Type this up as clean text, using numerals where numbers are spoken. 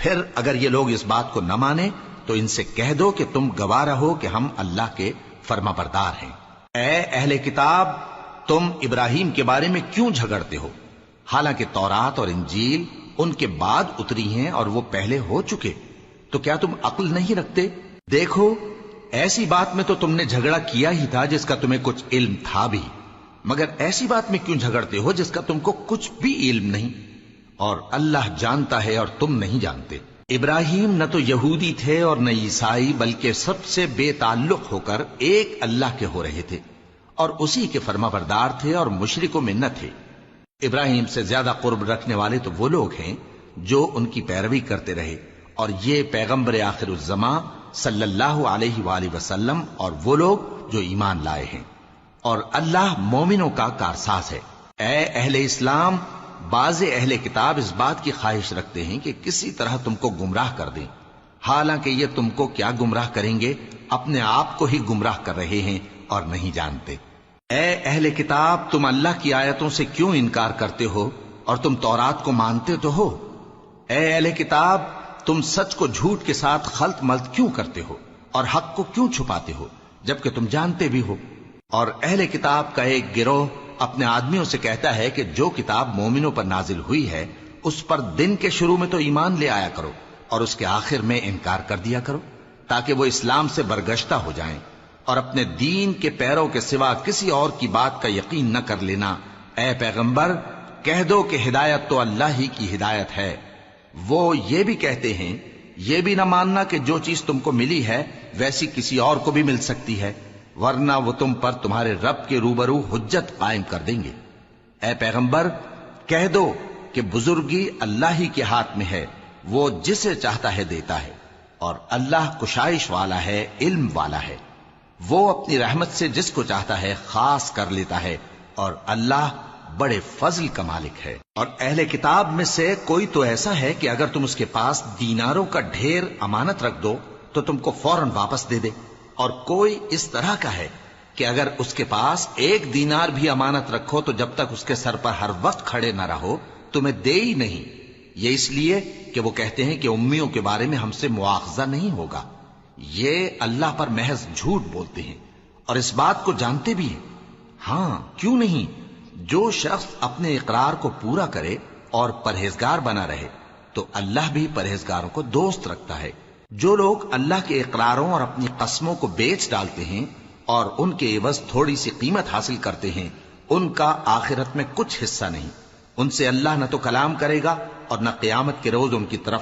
پھر اگر یہ لوگ اس بات کو نہ مانے تو ان سے کہہ دو کہ تم گواہ رہو کہ ہم اللہ کے فرما بردار ہیں۔ اے اہل کتاب، تم ابراہیم کے بارے میں کیوں جھگڑتے ہو؟ حالانکہ تورات اور انجیل ان کے بعد اتری ہیں اور وہ پہلے ہو چکے، تو کیا تم عقل نہیں رکھتے؟ دیکھو، ایسی بات میں تو تم نے جھگڑا کیا ہی تھا جس کا تمہیں کچھ علم تھا بھی، مگر ایسی بات میں کیوں جھگڑتے ہو جس کا تم کو کچھ بھی علم نہیں؟ اور اللہ جانتا ہے اور تم نہیں جانتے۔ ابراہیم نہ تو یہودی تھے اور نہ عیسائی، بلکہ سب سے بے تعلق ہو کر ایک اللہ کے ہو رہے تھے اور اسی کے فرما بردار تھے اور مشرکوں میں نہ تھے۔ ابراہیم سے زیادہ قرب رکھنے والے تو وہ لوگ ہیں جو ان کی پیروی کرتے رہے، اور یہ پیغمبر آخر الزماں صلی اللہ علیہ وآلہ وسلم اور وہ لوگ جو ایمان لائے ہیں، اور اللہ مومنوں کا کارساز ہے۔ اے اہل اسلام، بعض اہل کتاب اس بات کی خواہش رکھتے ہیں کہ کسی طرح تم کو گمراہ کر دیں، حالانکہ یہ تم کو کیا گمراہ کریں گے، اپنے آپ کو ہی گمراہ کر رہے ہیں اور نہیں جانتے۔ اے اہل کتاب، تم اللہ کی آیتوں سے کیوں انکار کرتے ہو اور تم تورات کو مانتے تو ہو؟ اے اہل کتاب، تم سچ کو جھوٹ کے ساتھ خلط ملط کیوں کرتے ہو اور حق کو کیوں چھپاتے ہو جبکہ تم جانتے بھی ہو؟ اور اہل کتاب کا ایک گروہ اپنے آدمیوں سے کہتا ہے کہ جو کتاب مومنوں پر نازل ہوئی ہے اس پر دن کے شروع میں تو ایمان لے آیا کرو اور اس کے آخر میں انکار کر دیا کرو، تاکہ وہ اسلام سے برگشتہ ہو جائیں، اور اپنے دین کے پیروں کے سوا کسی اور کی بات کا یقین نہ کر لینا۔ اے پیغمبر، کہہ دو کہ ہدایت تو اللہ ہی کی ہدایت ہے۔ وہ یہ بھی کہتے ہیں، یہ بھی نہ ماننا کہ جو چیز تم کو ملی ہے ویسی کسی اور کو بھی مل سکتی ہے، ورنہ وہ تم پر تمہارے رب کے روبرو حجت قائم کر دیں گے۔ اے پیغمبر، کہہ دو کہ بزرگی اللہ ہی کے ہاتھ میں ہے، وہ جسے چاہتا ہے دیتا ہے، اور اللہ کشائش والا ہے، علم والا ہے، وہ اپنی رحمت سے جس کو چاہتا ہے خاص کر لیتا ہے، اور اللہ بڑے فضل کا مالک ہے۔ اور اہل کتاب میں سے کوئی تو ایسا ہے کہ اگر تم اس کے پاس دیناروں کا ڈھیر امانت رکھ دو تو تم کو فوراً واپس دے دے، اور کوئی اس طرح کا ہے کہ اگر اس کے پاس 1 دینار بھی امانت رکھو تو جب تک اس کے سر پر ہر وقت کھڑے نہ رہو تمہیں دے ہی نہیں۔ یہ اس لیے کہ وہ کہتے ہیں کہ امیوں کے بارے میں ہم سے مواخذہ نہیں ہوگا۔ یہ اللہ پر محض جھوٹ بولتے ہیں اور اس بات کو جانتے بھی ہیں۔ ہاں، کیوں نہیں؟ جو شخص اپنے اقرار کو پورا کرے اور پرہیزگار بنا رہے تو اللہ بھی پرہیزگاروں کو دوست رکھتا ہے۔ جو لوگ اللہ کے اقراروں اور اپنی قسموں کو بیچ ڈالتے ہیں اور ان کے عوض تھوڑی سی قیمت حاصل کرتے ہیں، ان کا آخرت میں کچھ حصہ نہیں۔ ان سے اللہ نہ تو کلام کرے گا اور نہ قیامت کے روز ان کی طرف